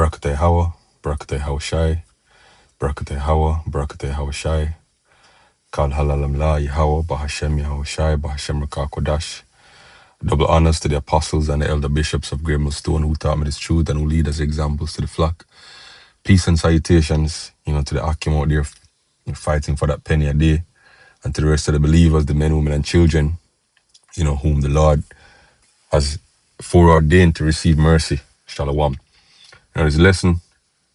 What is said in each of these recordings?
Barakate Hawa, Barakate Hawashai, Barakate Hawa, Barakate Hawashai, Kal Halalam La, Yahweh, Bahashem Yahushai, Bahashem Rakakodash. Double honors to the apostles and the elder bishops of Grey Stone who taught me this truth and who lead as examples to the flock. Peace and salutations, to the Akim out there fighting for that penny a day, and to the rest of the believers, the men, women, and children, whom the Lord has foreordained to receive mercy. Shalom. Now, this lesson,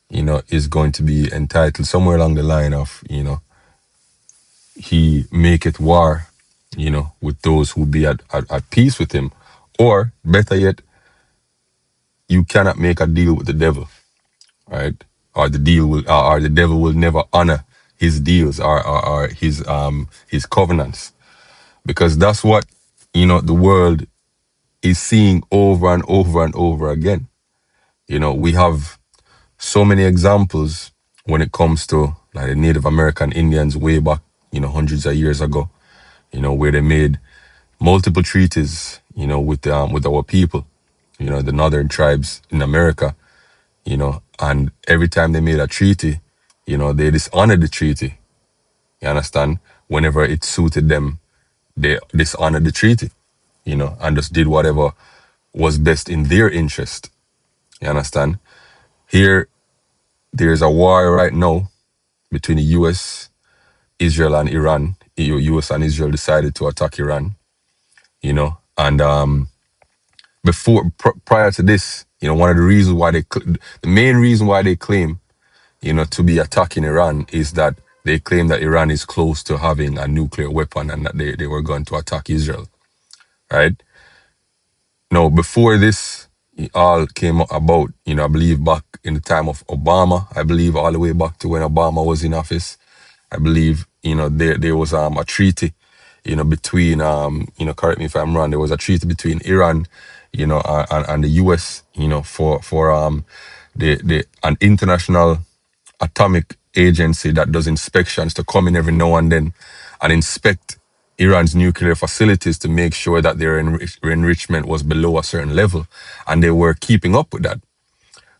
is going to be entitled somewhere along the line of, he maketh war, with those who be at peace with him. Or, better yet, you cannot make a deal with the devil, right? Or the devil will never honor his deals or his covenants. Because that's what, the world is seeing over and over and over again. We have so many examples when it comes to like the Native American Indians way back, hundreds of years ago, where they made multiple treaties, with our people, the northern tribes in America, and every time they made a treaty, they dishonored the treaty. You understand? Whenever it suited them, they dishonored the treaty, and just did whatever was best in their interest. You understand? Here, there's a war right now between the US, Israel, and Iran. US and Israel decided to attack Iran, and prior to this, one of the reasons why the main reason why they claim, to be attacking Iran is that they claim that Iran is close to having a nuclear weapon and that they were going to attack Israel, right? Now, before this all came about, I believe back in the time of Obama, I believe all the way back to when Obama was in office, I believe, there was a treaty, between, correct me if I'm wrong, there was a treaty between Iran, and the US, for an international atomic agency that does inspections to come in every now and then and inspect Iran's nuclear facilities to make sure that their enrichment was below a certain level. And they were keeping up with that,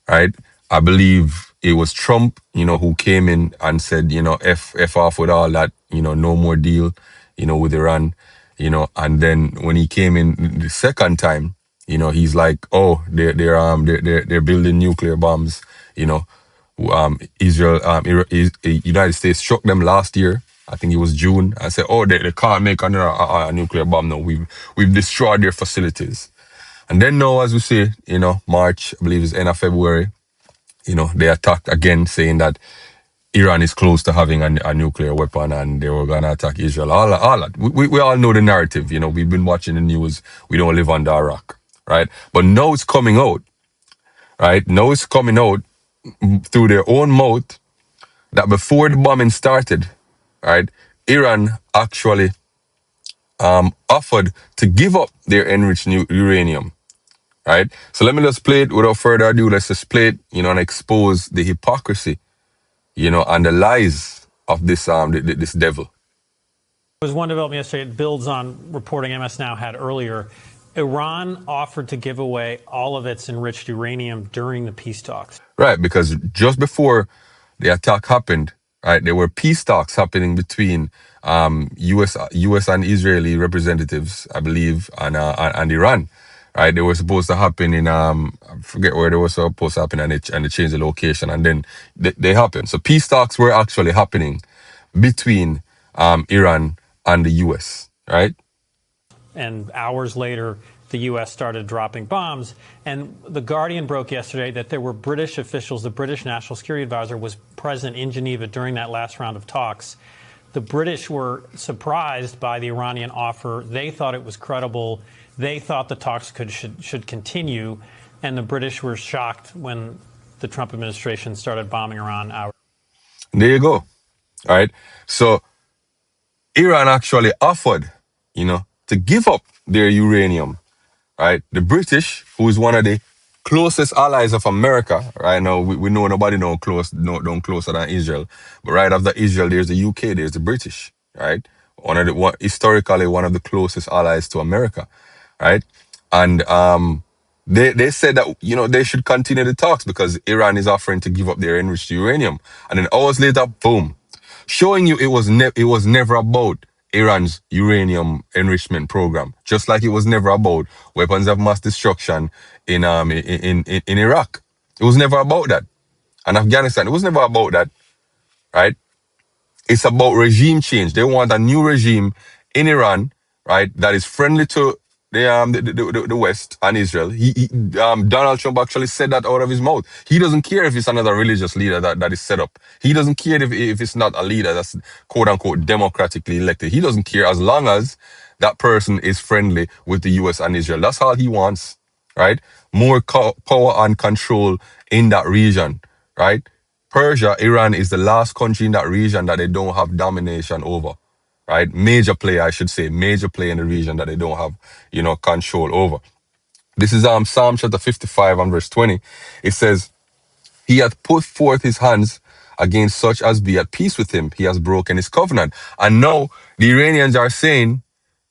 right? I believe it was Trump, who came in and said, F off with all that, no more deal, with Iran, and then when he came in the second time, he's like, oh, they're building nuclear bombs, Israel, United States struck them last year. I think it was June. I said, oh, they can't make another a nuclear bomb. No, we've destroyed their facilities. And then now, as we say, March, I believe it's end of February, they attacked again, saying that Iran is close to having a nuclear weapon and they were going to attack Israel. All that. We all know the narrative. We've been watching the news. We don't live under a rock, right? But now it's coming out, right? Now it's coming out through their own mouth that before the bombing started, right, Iran actually offered to give up their enriched uranium, right? So let me just play it without further ado. Let's just play it, and expose the hypocrisy, and the lies of this devil. There was one development yesterday. It builds on reporting MS Now had earlier. Iran offered to give away all of its enriched uranium during the peace talks. Right, because just before the attack happened, right, there were peace talks happening between US and Israeli representatives, I believe, and Iran. Right, they were supposed to happen in I forget where they were supposed to happen, and they changed the location, and then they happened. So peace talks were actually happening between Iran and the US, right? And hours later, the U.S. started dropping bombs. And The Guardian broke yesterday that there were British officials. The British National Security Advisor was present in Geneva during that last round of talks. The British were surprised by the Iranian offer. They thought it was credible. They thought the talks should continue. And the British were shocked when the Trump administration started bombing Iran hours. There you go. All right. So Iran actually offered, to give up their uranium, right? The British, who is one of the closest allies of America, right now, we know nobody don't closer than Israel. But right after Israel, there's the UK, there's the British, right? Historically one of the closest allies to America, right? And They said that they should continue the talks because Iran is offering to give up their enriched uranium, and then hours later, boom, showing you it was never about Iran's uranium enrichment program, just like it was never about weapons of mass destruction in Iraq. It was never about that, and Afghanistan. It was never about that, right? It's about regime change. They want a new regime in Iran, right, that is friendly to the West and Israel. Donald Trump actually said that out of his mouth. He doesn't care if it's another religious leader that is set up. He doesn't care if it's not a leader that's quote unquote democratically elected. He doesn't care as long as that person is friendly with the US and Israel. That's all he wants, right? More power and control in that region, right? Persia, Iran is the last country in that region that they don't have domination over, right? Major player, I should say, major player in the region that they don't have, control over. This is Psalm chapter 55 and verse 20. It says, He hath put forth his hands against such as be at peace with him. He has broken his covenant. And now the Iranians are saying,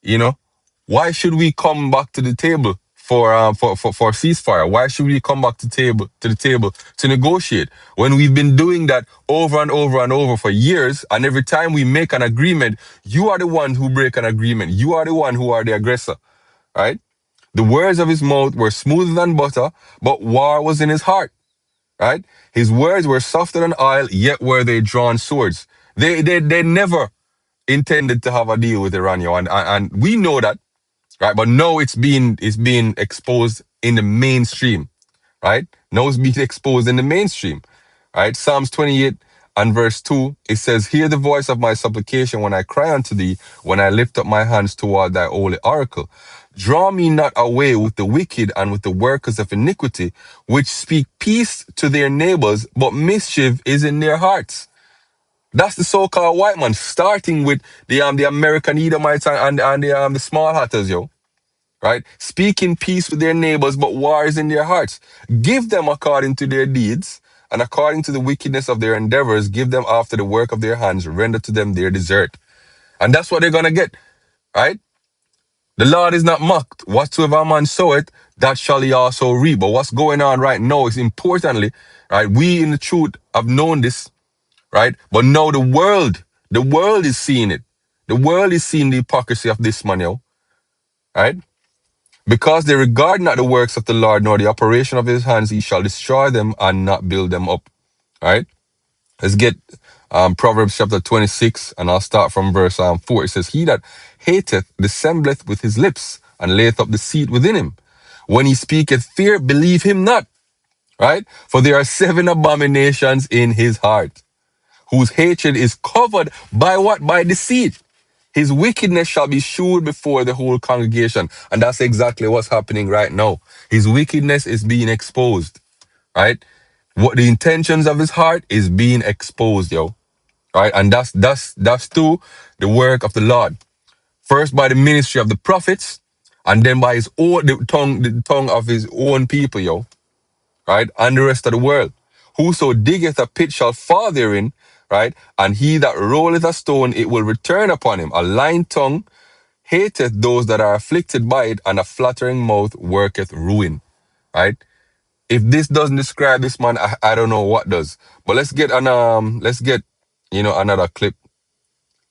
you know, why should we come back to the table for ceasefire? Why should we come back to the table to negotiate when we've been doing that over and over and over for years? And every time we make an agreement, you are the one who break an agreement. You are the one who are the aggressor, right? The words of his mouth were smoother than butter, but war was in his heart, right? His words were softer than oil, yet were they drawn swords. They never intended to have a deal with Iran, and we know that, right? But now it's being exposed in the mainstream, right? Now it's being exposed in the mainstream, right? Psalms 28 and verse 2, it says, Hear the voice of my supplication when I cry unto thee, when I lift up my hands toward thy holy oracle. Draw me not away with the wicked and with the workers of iniquity, which speak peace to their neighbors, but mischief is in their hearts. That's the so-called white man, starting with the American Edomites and the small hatters, yo, right? Speaking peace with their neighbors, but war is in their hearts. Give them according to their deeds, and according to the wickedness of their endeavors, give them after the work of their hands, render to them their desert. And that's what they're gonna get, right? The Lord is not mocked. Whatsoever a man soweth, that shall he also reap. But what's going on right now is importantly, right? We in the truth have known this, right? But now the world is seeing it. The world is seeing the hypocrisy of this man, yo, right? Because they regard not the works of the Lord, nor the operation of his hands, he shall destroy them and not build them up. Right? Let's get Proverbs chapter 26, and I'll start from verse 4. It says, He that hateth dissembleth with his lips, and layeth up deceit within him. When he speaketh fear, believe him not. Right? For there are 7 abominations in his heart, whose hatred is covered by what? By deceit. His wickedness shall be shewed before the whole congregation. And that's exactly what's happening right now. His wickedness is being exposed, right? What the intentions of his heart is being exposed, yo. Right? And that's through the work of the Lord. First by the ministry of the prophets, and then by the tongue of his own people, yo, right? And the rest of the world. Whoso diggeth a pit shall fall therein, right? And he that rolleth a stone, it will return upon him. A lying tongue hateth those that are afflicted by it, and a flattering mouth worketh ruin, right? If this doesn't describe this man, I don't know what does. But let's get another clip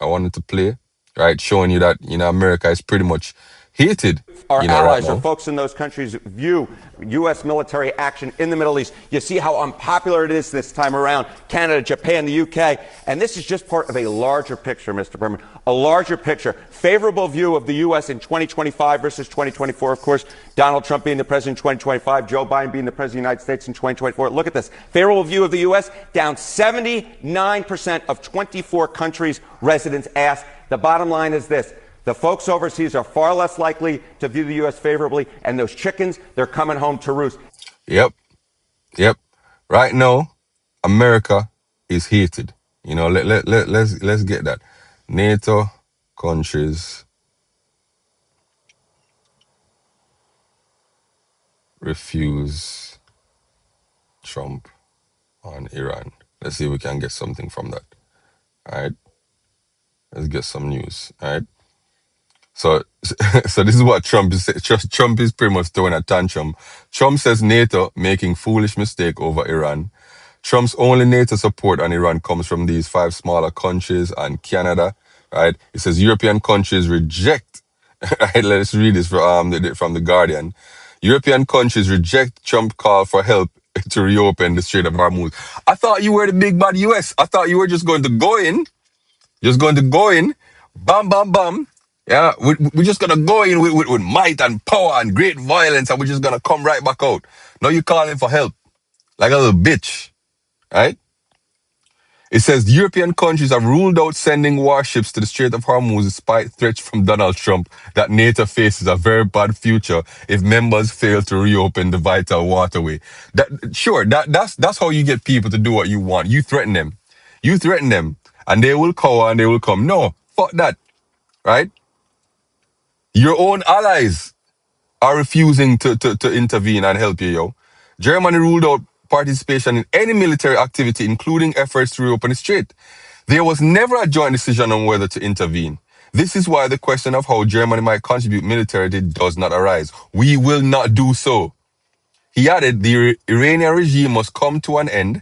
I wanted to play, right? Showing you that, America is pretty much hated, our right allies or now. folks in those countries view U.S. military action in the Middle East. You see how unpopular it is this time around. Canada, Japan, the U.K. And this is just part of a larger picture, Mr. Berman, a larger picture. Favorable view of the U.S. in 2025 versus 2024. Of course, Donald Trump being the president in 2025, Joe Biden being the president of the United States in 2024. Look at this. Favorable view of the U.S. down 79% of 24 countries' residents asked. The bottom line is this. The folks overseas are far less likely to view the U.S. favorably, and those chickens, they're coming home to roost. Yep, yep. Right now, America is hated. Let's get that. NATO countries refuse Trump on Iran. Let's see if we can get something from that. All right. Let's get some news. All right. So, so this is what Trump is. Trump is pretty much throwing a tantrum. Trump says NATO making foolish mistake over Iran. Trump's only NATO support on Iran comes from these five smaller countries and Canada. Right? It says European countries reject. Right? Let's read this from the Guardian. European countries reject Trump call for help to reopen the Strait of Hormuz. I thought you were the big bad US. I thought you were just going to go in. Just going to go in, bam, bam, bam. Yeah, we're just gonna go in with might and power and great violence, and we're just gonna come right back out. Now you calling for help like a little bitch, right? It says the European countries have ruled out sending warships to the Strait of Hormuz despite threats from Donald Trump that NATO faces a very bad future if members fail to reopen the vital waterway. That's how you get people to do what you want. You threaten them, and they will cower and they will come. No, fuck that, right? Your own allies are refusing to intervene and help you, yo. Germany ruled out participation in any military activity, including efforts to reopen the strait. There was never a joint decision on whether to intervene. This is why the question of how Germany might contribute militarily does not arise. We will not do so. He added the Iranian regime must come to an end,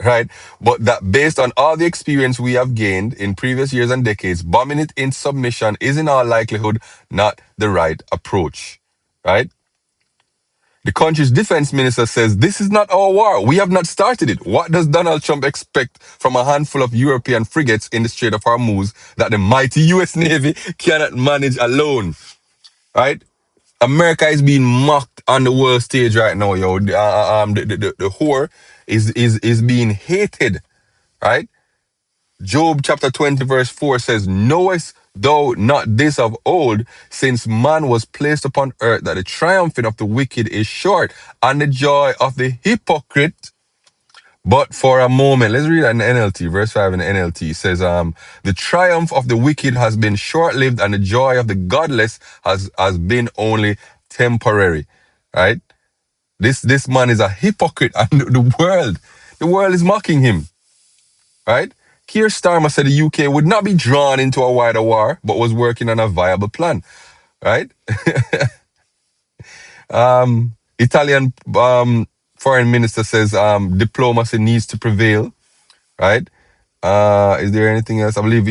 right? But that based on all the experience we have gained in previous years and decades, bombing it in submission is in all likelihood not the right approach, right? The country's defense minister says this is not our war. We have not started it. What does Donald Trump expect from a handful of European frigates in the Strait of Hormuz that the mighty US Navy cannot manage alone, right? America is being mocked on the world stage right now, yo. The whore is being hated, right? Job chapter 20 verse 4 says, knowest thou not this of old, since man was placed upon earth, that the triumphing of the wicked is short, and the joy of the hypocrite but for a moment. Let's read that in the NLT, verse 5 in the NLT. It says, the triumph of the wicked has been short-lived, and the joy of the godless has been only temporary. Right? This man is a hypocrite, and the world is mocking him. Right? Keir Starmer said the UK would not be drawn into a wider war, but was working on a viable plan. Right? Italian foreign minister says diplomacy needs to prevail. Right? Is there anything else? I believe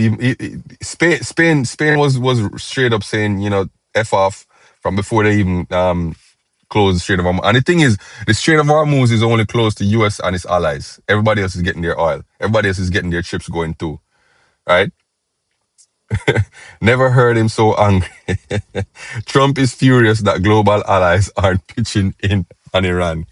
Spain was straight up saying, F off from before they even closed the Strait of Hormuz. And the thing is, the Strait of Hormuz is only closed to US and its allies. Everybody else is getting their oil. Everybody else is getting their chips going too. Right? Never heard him so angry. Trump is furious that global allies aren't pitching in on Iran.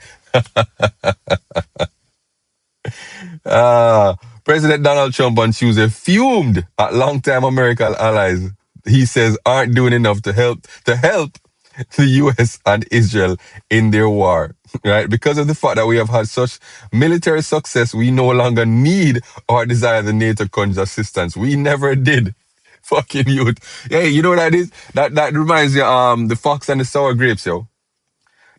President Donald Trump on Tuesday fumed at longtime American allies he says aren't doing enough to help the US and Israel in their war. Right? Because of the fact that we have had such military success, we no longer need or desire the NATO countries' assistance. We never did. Fucking youth. Hey, you know what that is? That reminds me the fox and the sour grapes, yo.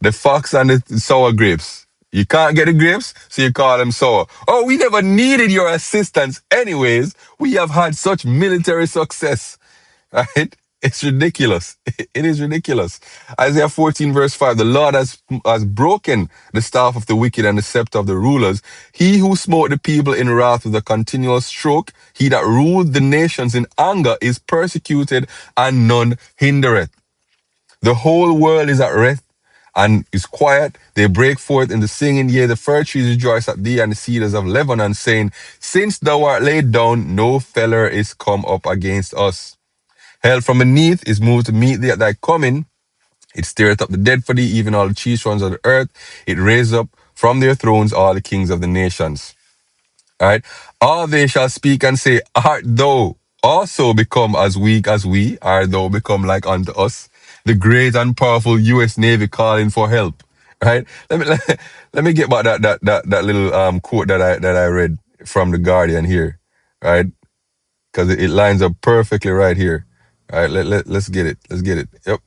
The fox and the sour grapes. You can't get the grapes, so you call them sour. Oh, we never needed your assistance anyways. We have had such military success. Right? It's ridiculous. It is ridiculous. Isaiah 14 verse 5, the Lord has broken the staff of the wicked and the scepter of the rulers. He who smote the people in wrath with a continual stroke, he that ruled the nations in anger is persecuted, and none hindereth. The whole world is at rest and is quiet. They break forth in the singing, yea, the fir trees rejoice at thee, and the cedars of Lebanon, saying, since thou art laid down, no feller is come up against us. Hell from beneath is moved to meet thee at thy coming. It stirreth up the dead for thee, even all the chief ones of the earth. It raised up from their thrones all the kings of the nations. All right. All they shall speak and say, art thou also become as weak as we? Art thou become like unto us? The great and powerful U.S. Navy calling for help. Right. Let me get back that little quote that I read from the Guardian here. Right. Because it lines up perfectly right here. All right, let's get it. Let's get it. Yep.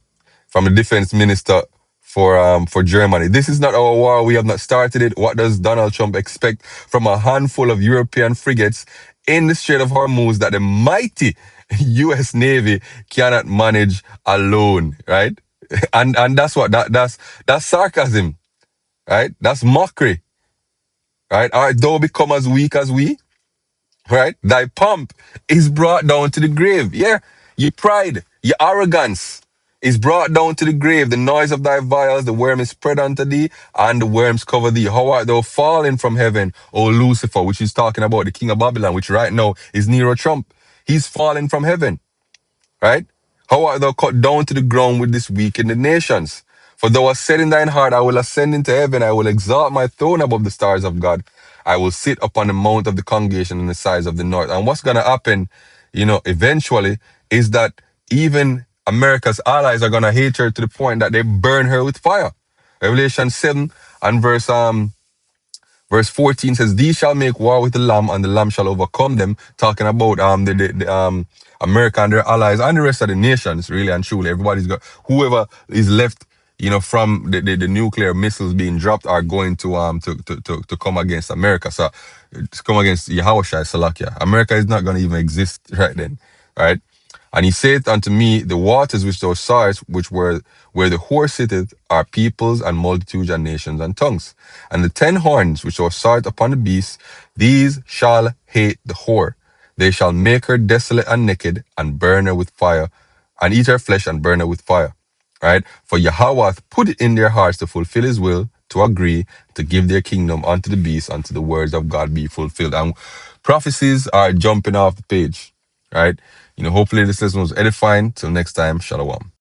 From the defense minister for Germany. This is not our war. We have not started it. What does Donald Trump expect from a handful of European frigates in the Strait of Hormuz that the mighty U.S. Navy cannot manage alone, right? And that's what that's sarcasm, right? That's mockery, right? All right, though become as weak as we, right? Thy pomp is brought down to the grave. Yeah, your pride, your arrogance is brought down to the grave. The noise of thy vials, the worm is spread unto thee, and the worms cover thee. How art thou fallen from heaven, O Lucifer, which is talking about the king of Babylon, which right now is Nero Trump. He's fallen from heaven, right? How art thou cut down to the ground with this weak in the nations? For thou hast said in thine heart, I will ascend into heaven, I will exalt my throne above the stars of God. I will sit upon the mount of the congregation in the sides of the north. And what's going to happen, eventually, is that even America's allies are going to hate her to the point that they burn her with fire. Revelation 7 and Verse 14 says, "These shall make war with the Lamb, and the Lamb shall overcome them." Talking about America and their allies and the rest of the nations, really and truly. Everybody's got whoever is left, from the nuclear missiles being dropped are going to come against America. So to come against Yahushua Salakia. America is not going to even exist right then, right? And he saith unto me, the waters which thou sawest, which were where the whore sitteth, are peoples and multitudes and nations and tongues. And the 10 horns which thou sawest upon the beast, these shall hate the whore. They shall make her desolate and naked, and burn her with fire, and eat her flesh and burn her with fire. Right? For Yahweh hath put it in their hearts to fulfill his will, to agree, to give their kingdom unto the beast, unto the words of God be fulfilled. And prophecies are jumping off the page, right? Hopefully this lesson was edifying. Till next time, Shalom.